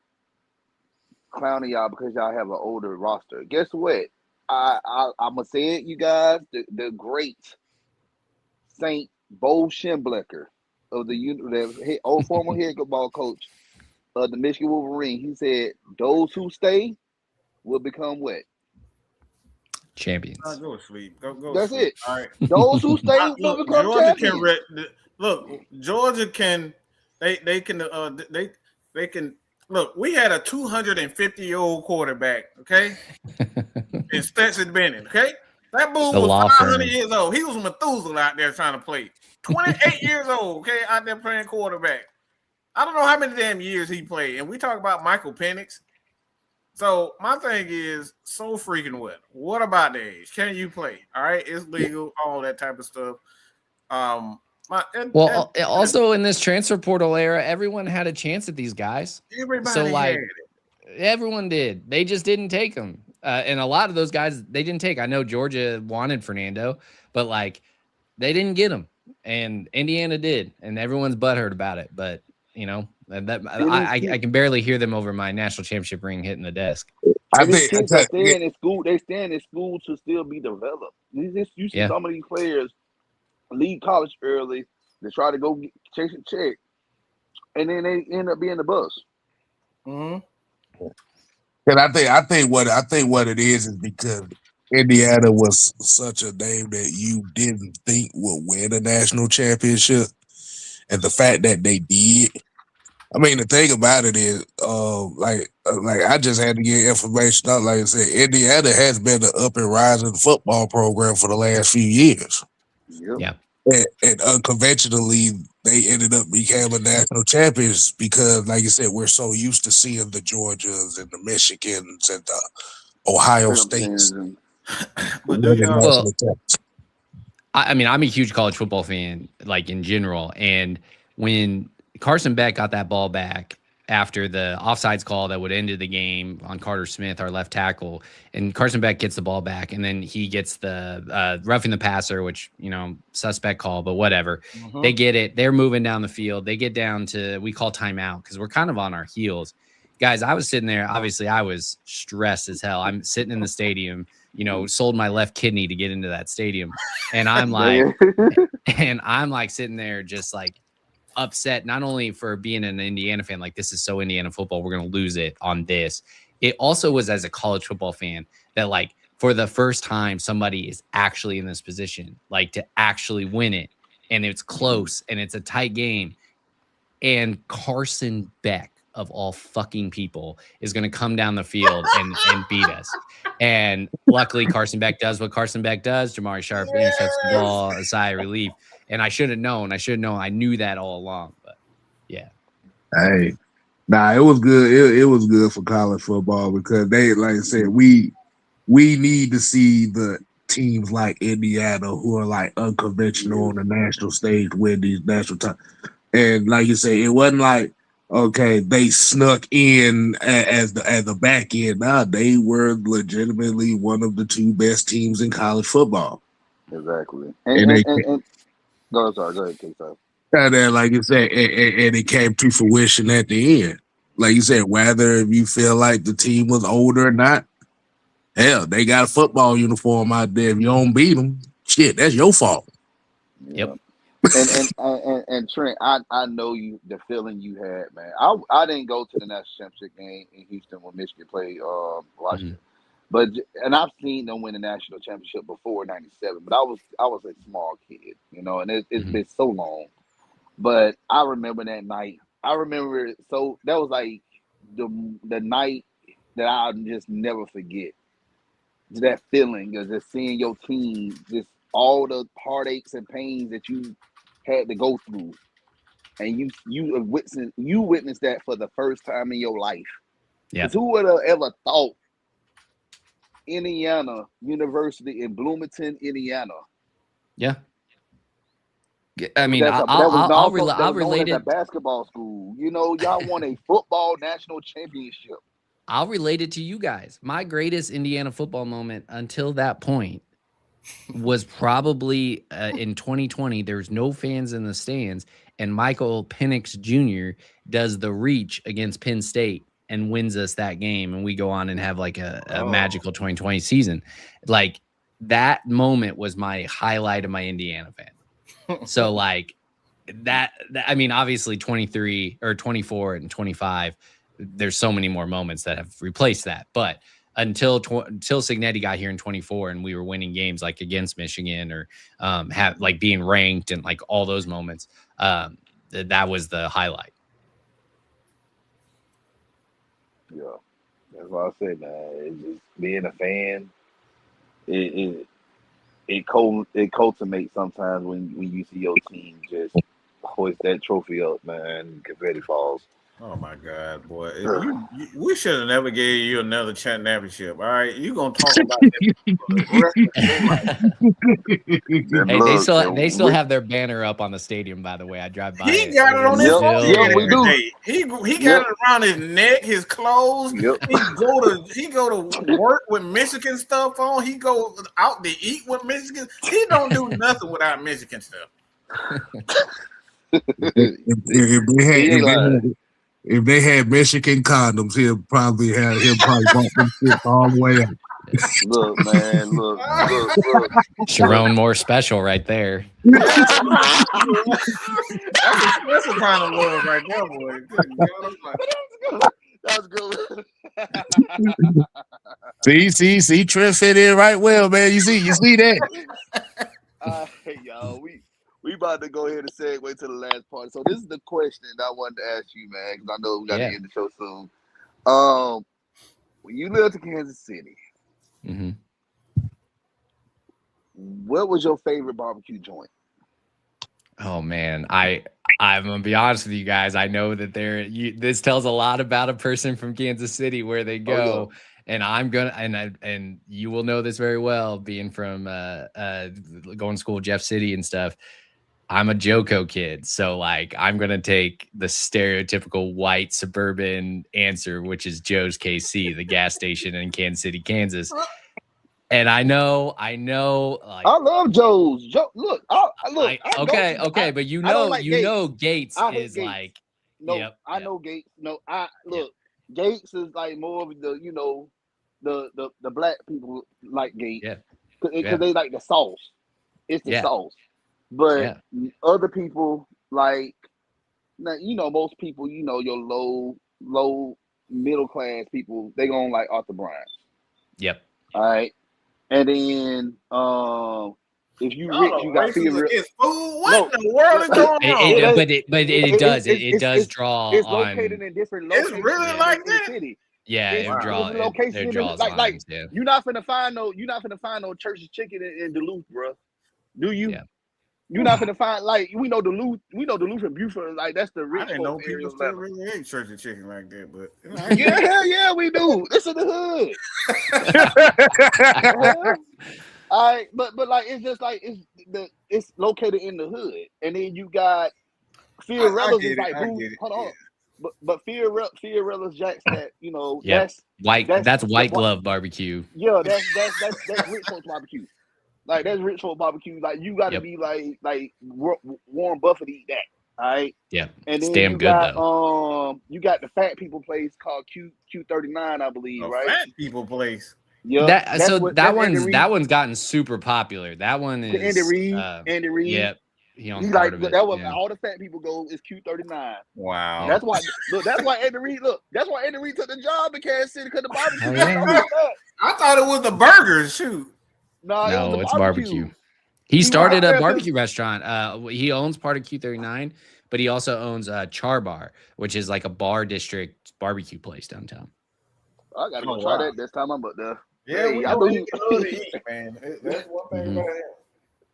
clowning y'all because y'all have an older roster. Guess what? I'm going to say it, you guys. The great Saint Bo Schembechler of the old former head football coach of the Michigan Wolverine, he said, those who stay will become what? Champions. Go to sleep. Go. That's sleep. it. All right. Those who stay will become Georgia champions. Georgia can. They can. Look, we had a 250-year-old quarterback. Okay, and Stetson Bennett. Okay, that bull was 500 years old. He was Methuselah out there trying to play. 28 years old. Okay, out there playing quarterback. I don't know how many damn years he played. And we talk about Michael Penix. So my thing is so freaking what? What about the age? Can you play? All right, it's legal, all that type of stuff. Also in this transfer portal era, everyone had a chance at these guys. Everybody had it. Everyone did. They just didn't take them. And a lot of those guys they didn't take. I know Georgia wanted Fernando, but like they didn't get him, and Indiana did, and everyone's butthurt about it. But you know. I can barely hear them over my national championship ring hitting the desk. I think they staying in school. They staying in school to still be developed. You see some of these players leave college early. They try to go chase a check, and then they end up being the bust. Mm-hmm. And I think what it is because Indiana was such a name that you didn't think would win a national championship, and the fact that they did. I mean, the thing about it is, like I just had to get information out. Like I said, Indiana has been an up and rising football program for the last few years. Yeah. And unconventionally, they ended up becoming national champions because, like you said, we're so used to seeing the Georgias and the Michigans and the Ohio States. I mean, I'm a huge college football fan, like in general, and when Carson Beck got that ball back, after the offsides call that would end the game on Carter Smith, our left tackle, and Carson Beck gets the ball back, and then he gets the roughing the passer, which, suspect call, but whatever. They get it. They're moving down the field. They get down to, we call timeout because we're kind of on our heels. Guys, I was sitting there. Obviously, I was stressed as hell. I'm sitting in the stadium, sold my left kidney to get into that stadium. And I'm like, sitting there just like, upset, not only for being an Indiana fan, like this is so Indiana football, we're going to lose it on this. It also was as a college football fan that like for the first time, somebody is actually in this position, like to actually win it. And it's close and it's a tight game. And Carson Beck, of all fucking people, is going to come down the field and beat us. And luckily Carson Beck does what Carson Beck does. Jamari Sharp intercepts the ball, a sigh of relief. And I should have known. I knew that all along. But yeah. Hey, it was good. It was good for college football because they, like I said, we need to see the teams like Indiana who are like unconventional on the national stage win these national titles. And like you say, it wasn't like, okay, they snuck in as the back end. Nah, they were legitimately one of the two best teams in college football. Exactly. And go ahead, K-Side. And then, like you said, and it came to fruition at the end. Like you said, whether you feel like the team was older or not, hell, they got a football uniform out there. If you don't beat them, shit, that's your fault. Yep. And Trent, I know you, the feeling you had, man. I didn't go to the national championship game in Houston when Michigan played Washington. And I've seen them win the national championship before '97, but I was a small kid, and it's been so long. But I remember that night. So that was like the night that I'll just never forget. That feeling of just seeing your team, just all the heartaches and pains that you had to go through, and you witnessed that for the first time in your life. Yeah. Because who would have ever thought Indiana University in Bloomington, Indiana? Yeah. I mean, I'll relate it. A basketball school, y'all won a football national championship. I'll relate it to you guys. My greatest Indiana football moment until that point was probably in 2020. There's no fans in the stands, and Michael Penix Jr. does the reach against Penn State and wins us that game, and we go on and have like a magical 2020 season. Like that moment was my highlight of my Indiana fan. So like that, I mean, obviously 23 or 24 and 25, there's so many more moments that have replaced that. But until Cignetti got here in 24 and we were winning games like against Michigan or have like being ranked and like all those moments, that was the highlight. Yeah, that's what I said, man. It's just being a fan. It culminates sometimes when you see your team just hoist that trophy up, man. Confetti falls. Oh my God, boy! We should have never gave you another championship. All right, you gonna talk about that? Hey, they still have their banner up on the stadium. By the way, I drive by. He got it on his phone. Yeah, we do. He got it around his neck, his clothes. Yep. He go to work with Michigan stuff on. He go out to eat with Michigan. He don't do nothing without Michigan stuff. If they had Michigan condoms, he'll probably bump them shit all the way up. Look, man, look. Sharon Moore special right there. That's a special kind of love right there, boy. That was good. See, Trent fit in right well, man. You see that? Hey, y'all, we about to go ahead and segue to the last part. So this is the question that I wanted to ask you, man, because I know we got to end the show soon. When you lived in Kansas City, what was your favorite barbecue joint? Oh man, I'm gonna be honest with you guys. I know that this tells a lot about a person from Kansas City where they go. And I'm gonna and you will know this very well, being from going to school Jeff City and stuff. I'm a JoCo kid, so like I'm gonna take the stereotypical white suburban answer, which is Joe's KC, the gas station in Kansas City, Kansas. And I know, like I love Joe's. Look, okay, but you know, Gates is Gates. like, no, I know Gates. No, Gates is like more of the, the black people like Gates. Yeah. Because they like the sauce. It's the sauce. But other people like, most people, your low middle class people, they gonna like Arthur Bryant. Yep. All right. And then if you rich, you got feel real. What in the world is going on? It does draw. It's located in different locations. It's really like that. City. Yeah, it draws. Like you're not finna find no Church's Chicken in Duluth, bro. Do you? Yeah. You're not gonna find we know Duluth and Buford, like that's the rich. I didn't know people still really ate Church's Chicken like that, but yeah, we do. It's in the hood. All right, but like it's just like it's located in the hood, and then you got Fiorella's is like hold on. But Fiorella's Jack's that that's white. That's white glove barbecue. Yeah, that's rich folks barbecue. Like that's rich folk barbecue. Like you got to be like Warren Buffett eat that. All right. Yeah. And then damn good though. You got the fat people place called Q39, I believe. Right. Fat people place. Yeah. That one's gotten super popular. That one is Andy Reid. Yep. He like that was all the fat people go is Q39. Wow. That's why Andy Reid that's why Andy Reid took the job in Kansas City because the barbecue. I thought it was the burgers. Shoot. No, it's barbecue. He started a barbecue restaurant. He owns part of Q39, but he also owns Char Bar, which is like a bar district barbecue place downtown. I gotta go try that this time I'm up there. Yeah, I know you love to eat, man. That's one thing about him.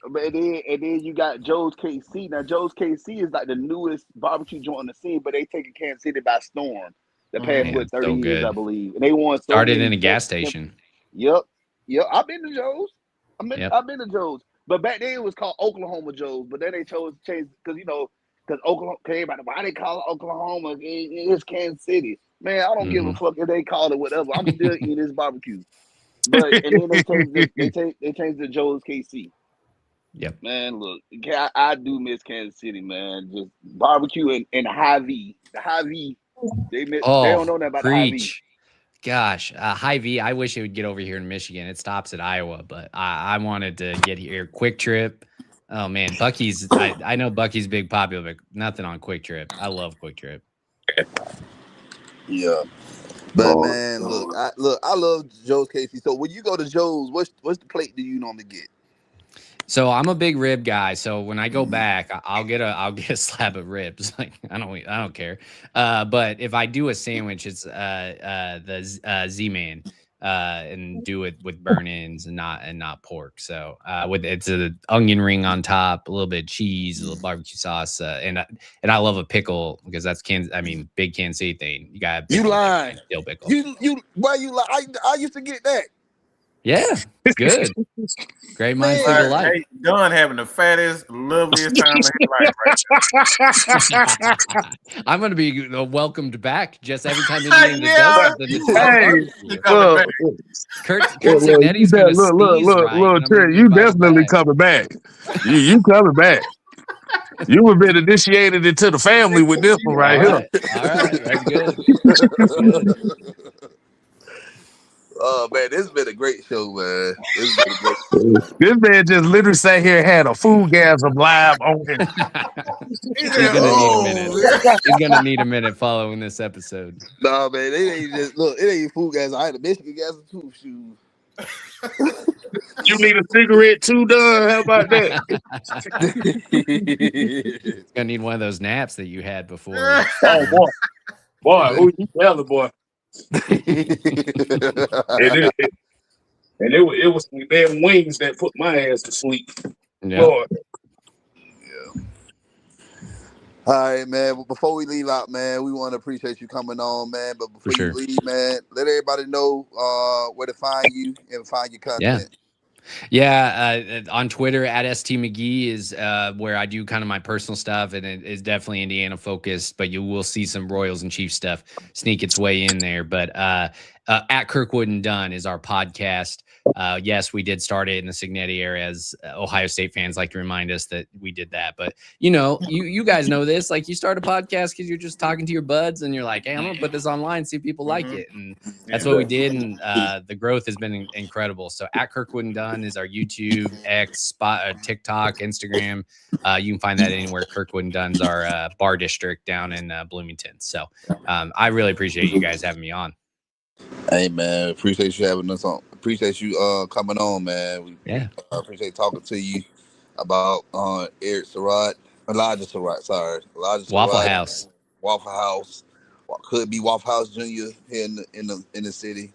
And then you got Joe's KC. Now Joe's KC is like the newest barbecue joint on the scene, but they taking Kansas City by storm. The past 30 years, I believe, and they started in a gas station. Yep. I've been to Joe's. I've been to Joe's, but back then it was called Oklahoma Joe's. But then they chose to change because Oklahoma. Everybody, why they call it Oklahoma? It's Kansas City. Man, I don't give a fuck if they call it whatever. I'm still eating this barbecue. But and then they changed the Joe's KC. Yep. Man, look, I do miss Kansas City, man. Just barbecue and Hy-Vee. The Hy-Vee. They don't know that about the Hy-Vee. Gosh, Hy-Vee, I wish it would get over here in Michigan. It stops at Iowa, but I wanted to get here. Quick Trip. Oh, man. Bucky's, I know Bucky's big popular, but nothing on Quick Trip. I love Quick Trip. Yeah. But, man, look, I love Joe's KC. So, when you go to Joe's, what's the plate do you normally get? So I'm a big rib guy. So when I go back, I'll get a slab of ribs. Like I don't care. But if I do a sandwich, it's the Z-Man and do it with burn-ins and not pork. So it's an onion ring on top, a little bit of cheese, a little barbecue sauce, and I love a pickle because that's big Kansas City thing. You got you lying. Dill pickle. Why you lie? I used to get that. Yeah, it's good. Great minds think alike. Hey, Dunn having the fattest, loveliest time of his life right now. I'm going to be welcomed back just every time Indiana does something. Kurt Signetti's going to look, Trent, you definitely coming back. You coming back. You have been initiated into the family with this one right here. All right, that's good. Oh man, this has been a great show, man. This man just literally sat here and had a food gasm live on him. He's gonna need a minute. He's gonna need a minute following this episode. Nah, man, it ain't food gasm. I had a Michigan gasm too. Shoes. You need a cigarette too, Dunn? How about that? He's gonna need one of those naps that you had before. Oh boy, who you telling, boy? It was the damn wings that put my ass to sleep. Yeah. Lord. Yeah. All right, man. Well, before we leave out, man, we want to appreciate you coming on, man. But before you leave, man, let everybody know where to find you and find your content. Yeah, on Twitter at STMcGee is where I do kind of my personal stuff, and it is definitely Indiana focused. But you will see some Royals and Chiefs stuff sneak its way in there. But at Kirkwood and Dunn is our podcast. Yes, we did start it in the Signetti era, as Ohio State fans like to remind us that we did that. But you guys know this. Like, you start a podcast because you're just talking to your buds, and you're like, "Hey, I'm gonna put this online, see if people like it." And that's what we did, and the growth has been incredible. So at Kirkwood and Dunn is our YouTube, X, TikTok, Instagram. You can find that anywhere. Kirkwood and Dunn's our bar district down in Bloomington. So I really appreciate you guys having me on. Hey man, appreciate you having us on. Appreciate you coming on, man. We appreciate talking to you about Elijah Sarrett. Waffle House. Waffle House. Could be Waffle House Junior here in the city.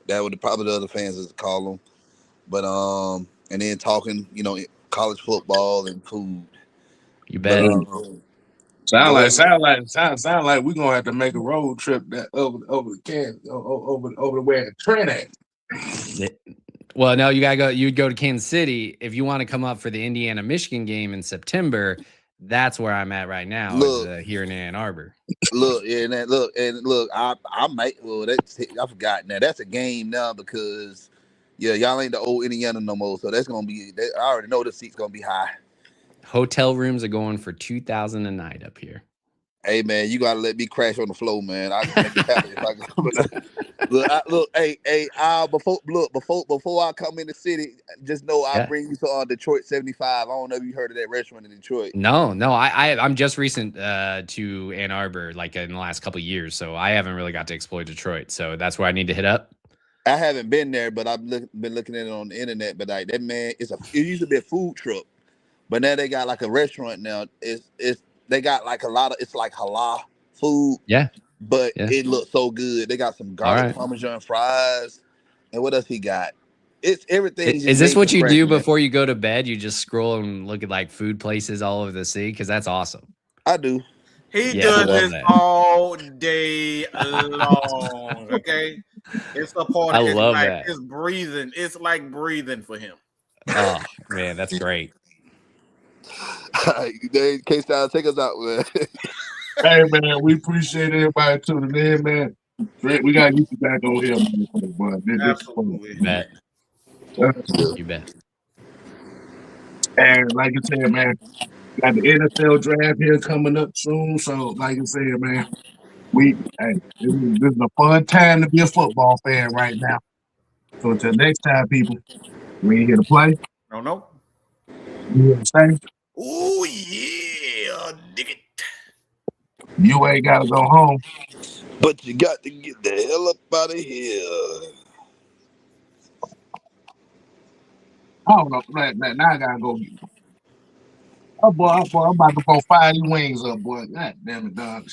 That would probably the other fans would call them. But and then talking, college football and food. You bet. Sound like we're gonna have to make a road trip that over where Trent at. Well, no, you gotta go. You'd go to Kansas City if you want to come up for the Indiana-Michigan game in September. That's where I'm at right now. Here in Ann Arbor. I might. Well, I forgot now. That's a game now because y'all ain't the old Indiana no more. So that's gonna be. I already know the seat's gonna be high. Hotel rooms are going for $2,000 a night up here. Hey man, you gotta let me crash on the floor, man. I can make it happen if I can. Before I come in the city, just know I bring you to Detroit 75. I don't know if you heard of that restaurant in Detroit. No, I'm just recent to Ann Arbor, like in the last couple of years, so I haven't really got to explore Detroit. So that's where I need to hit up. I haven't been there, but I've been looking at it on the internet. But like that man, it used to be a food truck, but now they got like a restaurant now. They got like a lot of, it's like halal food. Yeah. But it looks so good. They got some garlic parmesan fries. And what else he got? It's everything. Is this what you do before you go to bed? You just scroll and look at like food places all over the city? Because that's awesome. I do. He does this all day long. Okay. It's a part of that. It's breathing. It's like breathing for him. Oh man, that's great. K-Style, take us out, man. Hey man, we appreciate everybody tuning in, man. We got you back on here, man. Absolutely. You bet. And like I said, man, got the NFL draft here coming up soon. So, like I said, man, this is a fun time to be a football fan right now. So until next time, people, we ain't here to play. No. You here to stay? Oh yeah, dig it. You ain't gotta go home, but you got to get the hell up out of here. I don't know, man. Now I gotta go. Oh boy, I'm about to go fire these wings up, boy. God damn it, dog.